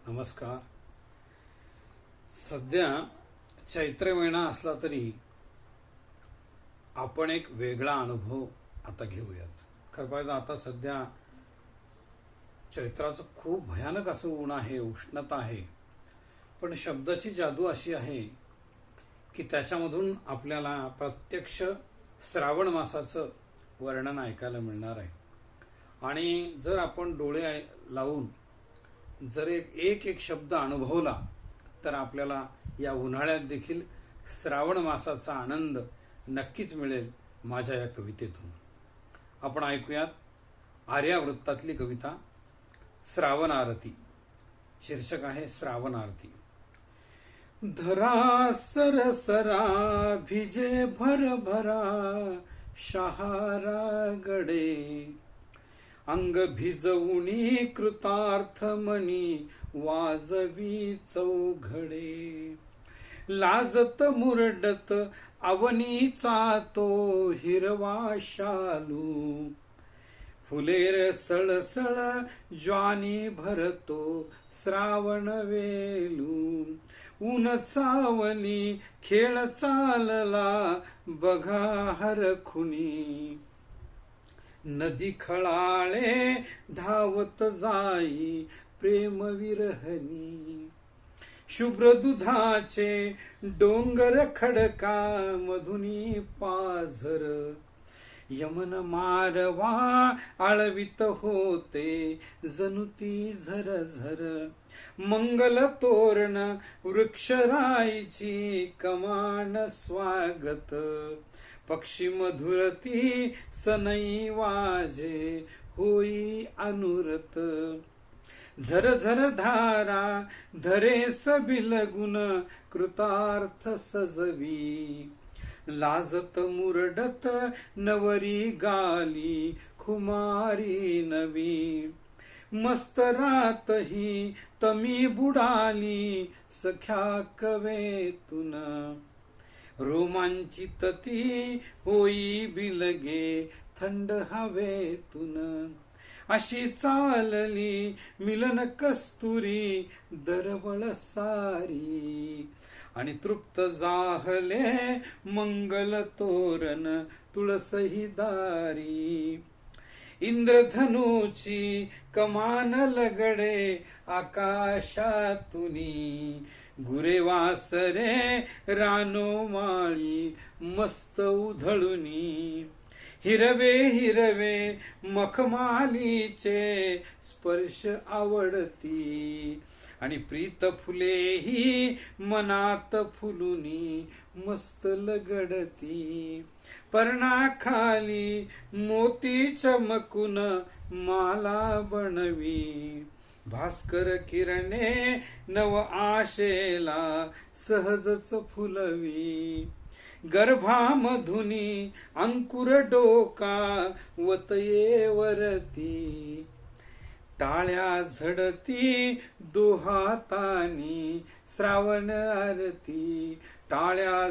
नमस्कार. सध्या चैत्र महिना असला तरी आपण एक वेगळा अनुभव आता घेऊयात. खरं पाहिजे आता सध्या चैत्राचं खूप भयानक असं ऊन आहे, उष्णता आहे. पण शब्दाची जादू अशी आहे की त्याच्यामधून आपल्याला प्रत्यक्ष श्रावण मासाचं वर्णन ऐकायला मिळणार आहे. आणि जर आपण डोळे लावून जर एक एक शब्द अनुभवला तर आपल्याला या उन्हाळ्यात देखील श्रावण मासाचा आनंद नक्कीच मिळेल. माझ्या या कवितेतून आपण ऐकूयात आर्यावृत्तातली कविता श्रावण आरती. शीर्षक आहे श्रावण आरती. धरा सरसरा भिजे भरभरा शहारा गडे, अंग भिजवणी कृतार्थ मनी वाजवी चौघडे. लाजत मुरडत अवनीचा तो हिरवा शालू, फुलेर सळसळ ज्वानी भरतो श्रावण वेलू. ऊन सावली खेळ चालला बघा हरखुनी, नदी खळाळे धावत जाई प्रेम विरहनी. शुभ्र दुधाचे डोंगर खडका मधुनी पाझर, यमन मारवा आळवित होते जनुती झरझर. मंगल तोरण वृक्षराईची कमान स्वागत, पक्षी मधुरती सनई वाजे होई अनुरत. झरझर धारा धरेस बिलगुन कृतार्थ सजवी, लाजत मुरडत नवरी गाली खुमारी नवी. मस्त रात ही तमी बुडाली सख्या कवेतून, रोमांचित ती होई बिलगे थंड हवेतून. अशी चालली मिलन कस्तुरी दरवळ सारी, आणि तृप्त जाहले मंगल तोरण तुळसही दारी. इंद्रधनुची कमान लगडे आकाशातुनी, गुरे वासरे रानो माळी मस्त उधळुनी. हिरवे हिरवे मखमालीचे स्पर्श आवडती, आणि प्रीत फुलेही मनात फुलुनी मस्त लगडती. पर्णाखाली मोती चमकुन माला बनवी, भास्कर किरणे नव आशेला सहजच फुलवी. गर्भामधुनी अंकुर डोका वतये वरती, टाळ्या झडती दोहातानी श्रावण आरती. टाळ्या